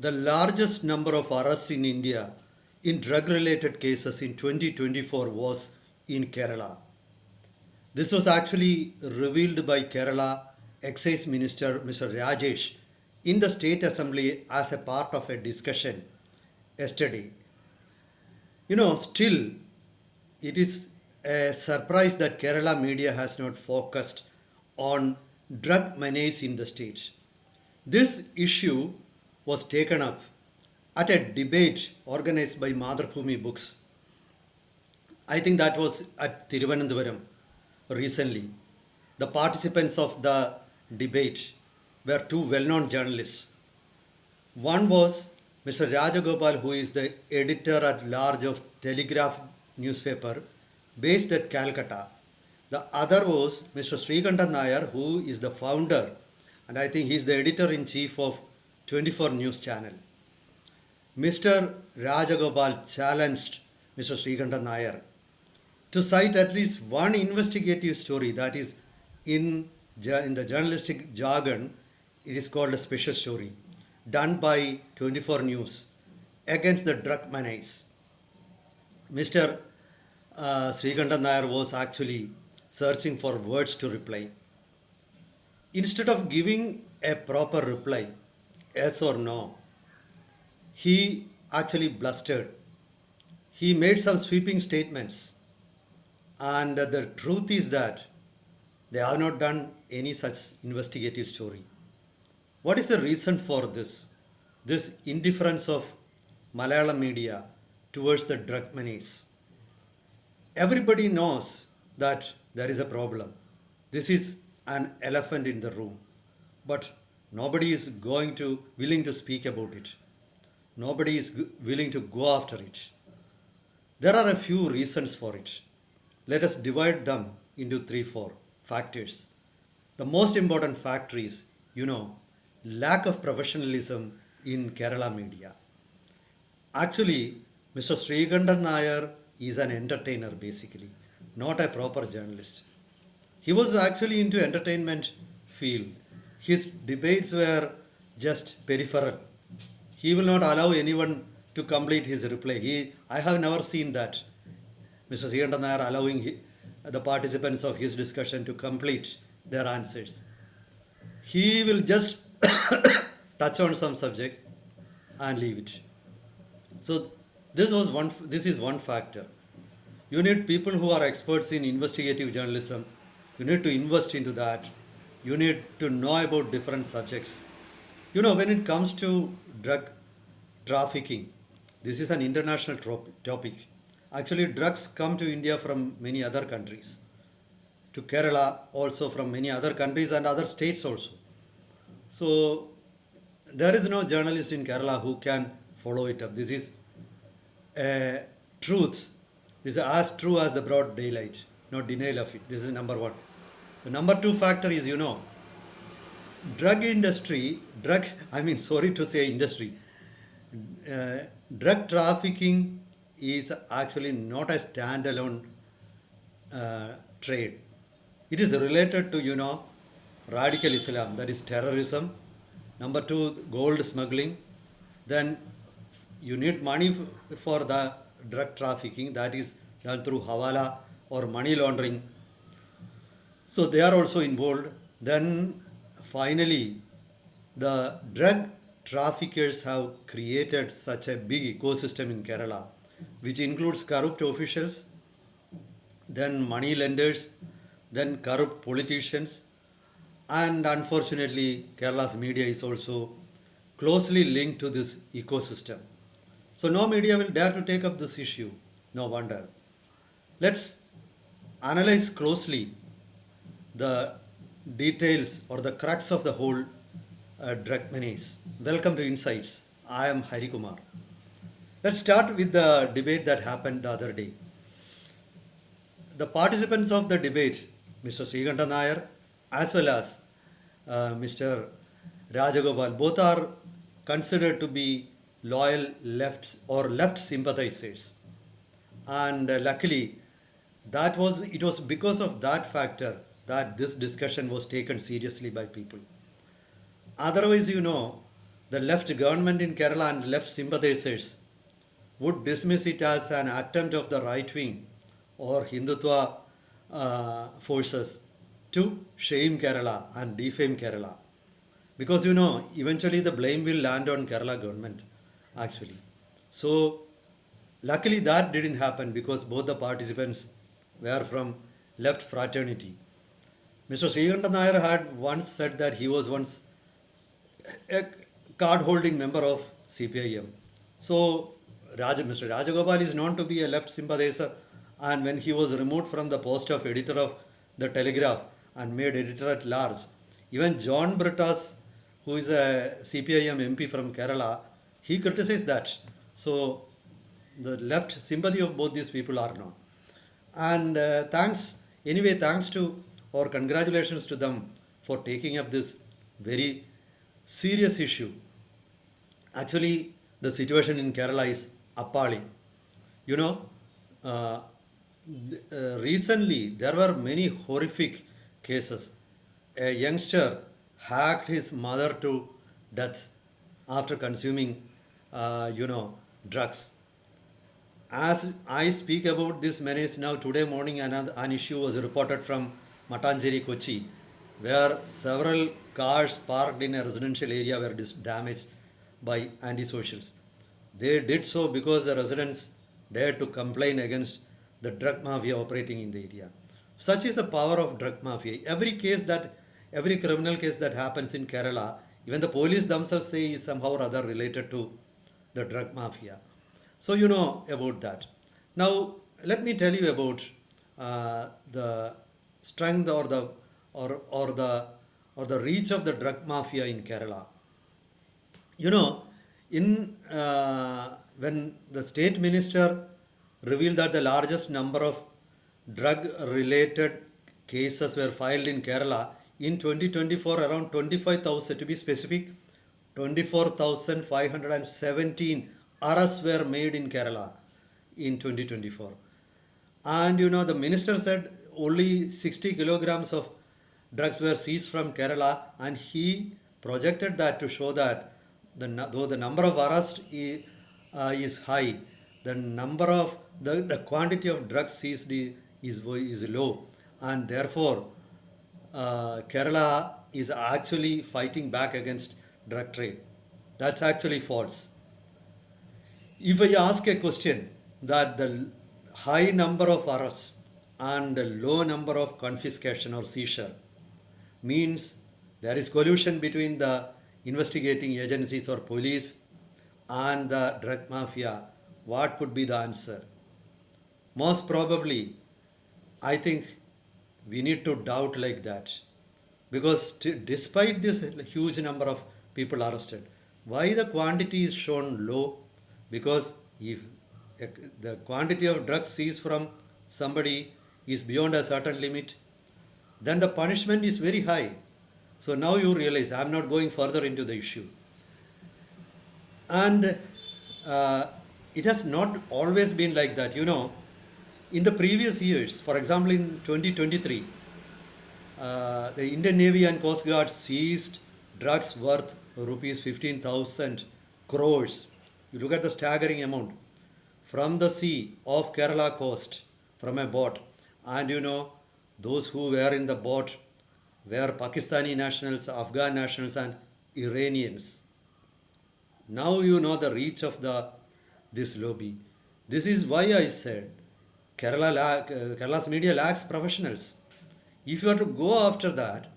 the largest number of arrests in India in drug related cases in 2024 was in Kerala. This was actually revealed by Kerala Excise Minister Mr. Rajesh in the State Assembly as a part of a discussion yesterday. Still, it is a surprise that Kerala media has not focused on drug menace in the state. This issue was taken up at a debate organized by Madhurabhumi Books. I think that was at Thiruvananthapuram recently. The participants of the debate were two well known journalists. One was Mr. Rajagopal, who is the editor at large of Telegraph newspaper based at Calcutta. The other was Mr. Sreekantan Nair, who is the founder and I think he is the editor in chief of 24 News Channel. Mr. Rajagopal challenged Mr. Sreekantan Nair to cite at least one investigative story that is in the journalistic jargon, it is called a special story done by 24 News against the drug menace. Mr. Sreekantan Nair was actually searching for words to reply. Instead of giving a proper reply, yes or no, he actually blustered. He made some sweeping statements, and the truth is that they have not done any such investigative story. What is the reason for this? This indifference of Malayalam media towards the drug menace. Everybody knows that there is a problem. This is an elephant in the room, but nobody is willing to speak about it. Nobody is willing to go after it. There are a few reasons for it. Let us divide them into 3-4 factors. The most important factor is, lack of professionalism in Kerala media. Actually, Mr. Sreekantan Nair is an entertainer basically, not a proper journalist. He was actually into entertainment field. His debates were just peripheral. He will not allow anyone to complete his reply. I have never seen that. Mr. Sreekantan Nair allowing the participants of his discussion to complete their answers. He will just touch on some subject and leave it. So this is one factor. You need people who are experts in investigative journalism. You need to invest into that. You need to know about different subjects. When it comes to drug trafficking, this is an international topic. Actually, drugs come to India from many other countries, to Kerala also from many other countries and other states also. So there is no journalist in Kerala who can follow it up. This is a truth. This is as true as the broad daylight. No denial of it. This is number one. The number two factor is, drug trafficking is actually not a standalone trade. It is related to, radical Islam, that is terrorism. Number two, gold smuggling. Then you need money for the drug trafficking, that is done through hawala or money laundering. So they are also involved. Then finally, the drug traffickers have created such a big ecosystem in Kerala, which includes corrupt officials, then money lenders, then corrupt politicians, and unfortunately, Kerala's media is also closely linked to this ecosystem. So no media will dare to take up this issue. No wonder. Let's analyze closely the details or the crux of the whole drug menace. Welcome to Insights. I am Hari Kumar. Let's start with the debate that happened the other day. The participants of the debate, Mr. Sreekantan Nair as well as Mr. Rajagopal, both are considered to be loyal lefts or left sympathizers. And luckily, it was because of that factor that this discussion was taken seriously by people. Otherwise, the left government in Kerala and left sympathizers would dismiss it as an attempt of the right wing or Hindutva forces to shame Kerala and defame Kerala. Because eventually the blame will land on Kerala government actually. So luckily that didn't happen because both the participants were from left fraternity. Mr. Sreekantan Nair had once said that he was once a card holding member of CPIM. So Mr. Rajagopal is known to be a left sympathizer, and when he was removed from the post of editor of the Telegraph and made editor at large, even John Brittas, who is a CPIM MP from Kerala, he criticized that. So the left sympathy of both these people are known. And thanks to or congratulations to them for taking up this very serious issue. Actually, the situation in Kerala is appalling. You know, uh, recently there were many horrific cases. A youngster hacked his mother to death after consuming, drugs. As I speak about this menace now, today morning an issue was reported from Matanjeri, Kochi, where several cars parked in a residential area were damaged by antisocials. They did so because the residents dared to complain against the drug mafia operating in the area. Such is the power of drug mafia. Every criminal case that happens in Kerala, even the police themselves say is somehow or other related to the drug mafia. So you know about that. Now let me tell you about the strength or the reach of the drug mafia in Kerala. You know, in when the state minister revealed that the largest number of drug-related cases were filed in Kerala in 2024, around 25,000 to be specific, 24,517 arrests were made in Kerala in 2024. And the minister said only 60 kilograms of drugs were seized from Kerala, and he projected that to show that though the number of arrests is high, the quantity of drugs seized is low, and therefore Kerala is actually fighting back against drug trade. That's actually false. If I ask a question that the high number of arrests and the low number of confiscation or seizure means there is collusion between the investigating agencies or police and the drug mafia, what could be the answer? Most probably, I think we need to doubt like that. Because despite this huge number of people arrested, why the quantity is shown low? Because if the quantity of drugs seized from somebody is beyond a certain limit, then the punishment is very high. So now you realize I am not going further into the issue. And uh, it has not always been like that. In the previous years, for example, in 2023, the Indian Navy and Coast Guard seized drugs worth rupees 15,000 crores. You look at the staggering amount from the sea off Kerala coast from a boat. And those who were in the boat were Pakistani nationals, Afghan nationals, and Iranians. Now you know the reach of this lobby. This is why I said Kerala's media lacks professionals. If you are to go after that,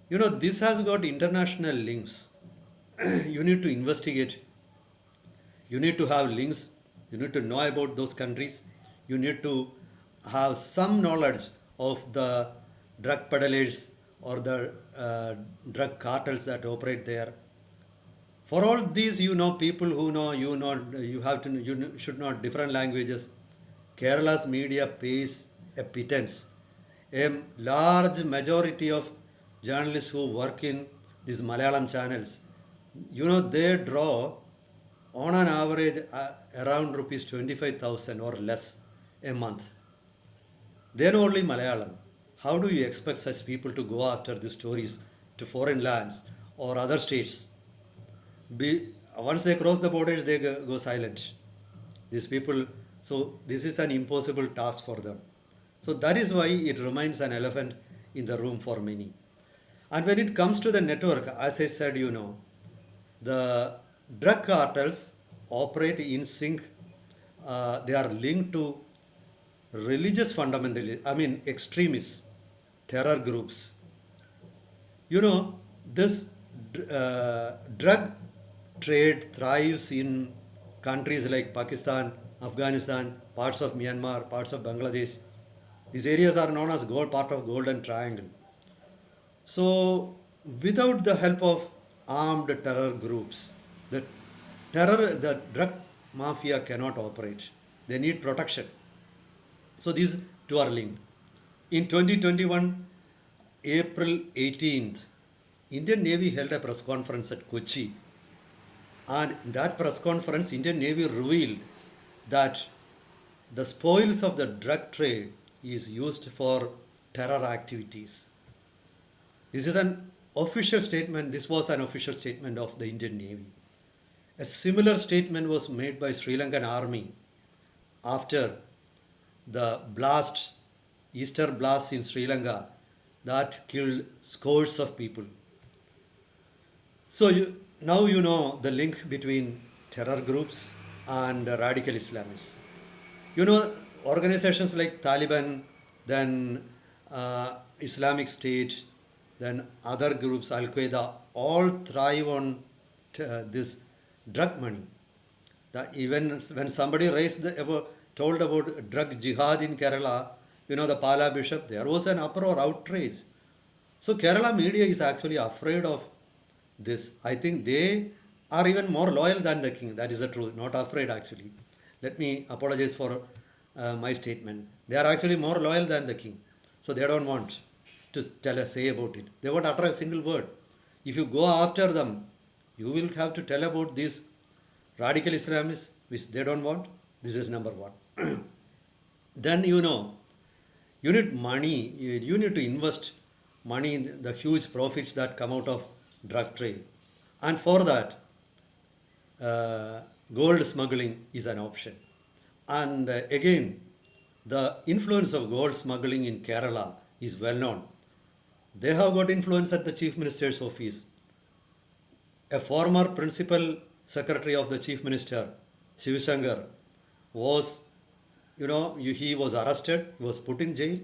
this has got international links. You need to investigate. You need to have links. You need to know about those countries. You need to have some knowledge of the drug peddlers or the drug cartels that operate there. For all these, people who know, you should know different languages. Kerala's media pays a pittance. A large majority of journalists who work in these Malayalam channels, they draw on an average around rupees 25,000 or less a month. They know only Malayalam. How do you expect such people to go after these stories to foreign lands or other states? once they cross the borders, they go silent. These people, so this is an impossible task for them. So that is why it remains an elephant in the room for many. And when it comes to the network, as I said, the drug cartels operate in sync. They are linked to religious fundamentalists, I mean extremists, terror groups. This drug trade thrives in countries like Pakistan, Afghanistan, parts of Myanmar, parts of Bangladesh. These areas are known as gold, part of Golden Triangle. So, without the help of armed terror groups, the drug mafia cannot operate. They need protection. So these two are linked. In 2021, April 18th, Indian Navy held a press conference at Kochi. And in that press conference, Indian Navy revealed that the spoils of the drug trade is used for terror activities. This is an official statement. This was an official statement of the Indian Navy. A similar statement was made by Sri Lankan army after the blast, Easter blast in Sri Lanka that killed scores of people. So now you know the link between terror groups and radical Islamists. Organizations like Taliban, then Islamic State, then other groups, Al Qaeda, all thrive on this drug money. Even when somebody told about drug jihad in Kerala, the Pala bishop, there was an uproar, outrage. So Kerala media is actually afraid of this. I think they are even more loyal than the king. That is the truth. Not afraid actually. Let me apologize for my statement. They are actually more loyal than the king. So they don't want to say about it. They won't utter a single word. If you go after them, you will have to tell about these radical Islamists, which they don't want. This is number one. Then you need money. You need to invest money in the huge profits that come out of drug trade. And for that, gold smuggling is an option. And again, the influence of gold smuggling in Kerala is well known. They have got influence at the Chief Minister's office. A former principal secretary of the Chief Minister, Shiv Shankar, was, he was arrested, he was put in jail,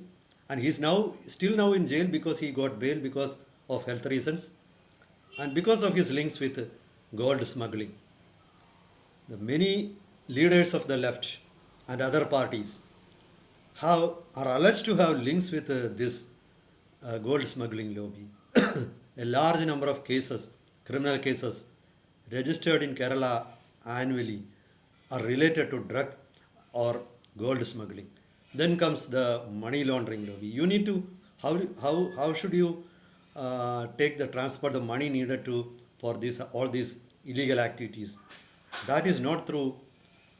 and he's still now in jail because he got bail because of health reasons and because of his links with gold smuggling. The many leaders of the left and other parties are alleged to have links with this gold smuggling lobby. A large number of cases, criminal cases, registered in Kerala annually are related to drug or gold smuggling. Then comes the money laundering lobby. You need to, how should you transport the money needed for all these illegal activities? That is not through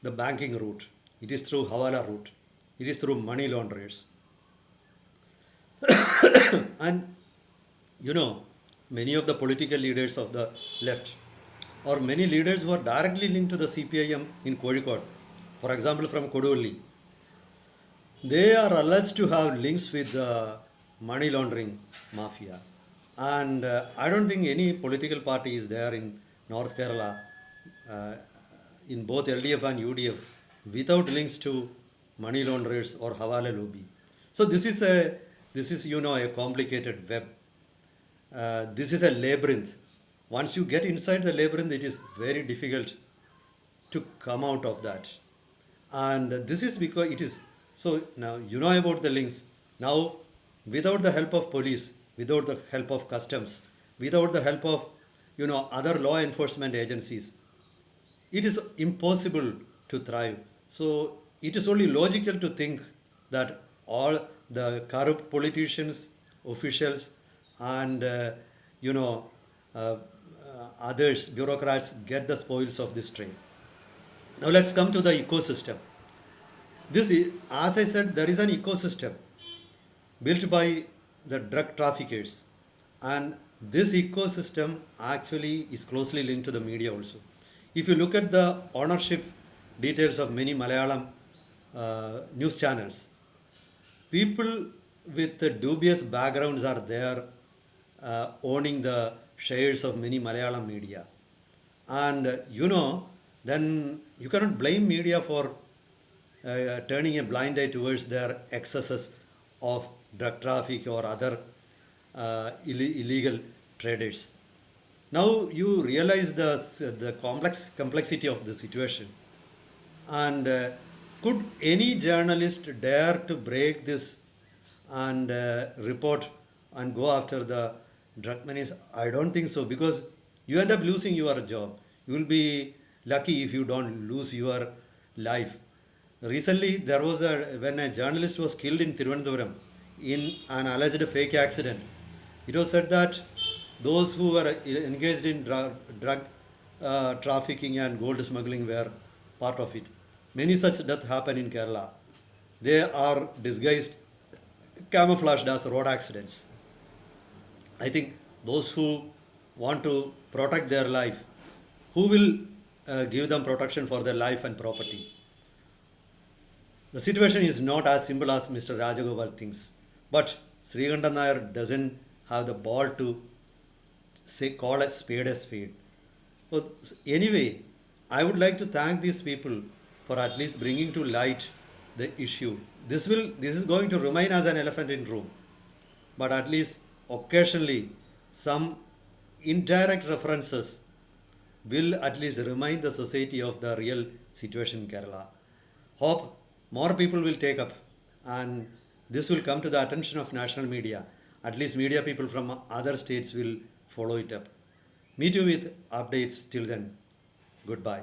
the banking route. It is through Hawala route. It is through money launderers. And many of the political leaders of the left or many leaders who are directly linked to the CPIM in Kozhikode, for example from Koduvally, they are alleged to have links with the money laundering mafia. And I don't think any political party is there in North Kerala, in both LDF and UDF, without links to money launderers or Hawala lobby. So this is a complicated web. This is a labyrinth. Once you get inside the labyrinth, it is very difficult to come out of that. And this is because it is, so now you know about the links. Now, without the help of police, without the help of customs, without the help of, other law enforcement agencies, it is impossible to thrive. So it is only logical to think that all the corrupt politicians, officials, and others, bureaucrats, get the spoils of this trade. Now let's come to the ecosystem. As I said, there is an ecosystem built by the drug traffickers, and This ecosystem actually is closely linked to the media also. If you look at the ownership details of many Malayalam news channels, people with dubious backgrounds are there owning the shares of many Malayalam media. And then you cannot blame media for turning a blind eye towards their excesses of drug traffic or other illegal traders. Now you realize the complexity of the situation. And could any journalist dare to break this and report and go after the drug menace? I don't think so, because you end up losing your job. You will be lucky if you don't lose your life. Recently, there was when a journalist was killed in Thiruvananthapuram in an alleged fake accident. It was said that those who were engaged in drug trafficking and gold smuggling were part of it. Many such deaths happen in Kerala. They are disguised, camouflaged as road accidents. I think those who want to protect their life, who will give them protection for their life and property? The situation is not as simple as Mr. Rajagopal thinks. But Sreekantan Nair doesn't have the ball to say call a spade a spade. So anyway, I would like to thank these people for at least bringing to light the issue. This is going to remain as an elephant in room, but at least occasionally some indirect references will at least remind the society of the real situation in Kerala. Hope more people will take up and this will come to the attention of national media. At least media people from other states will follow it up. Meet you with updates till then. Goodbye.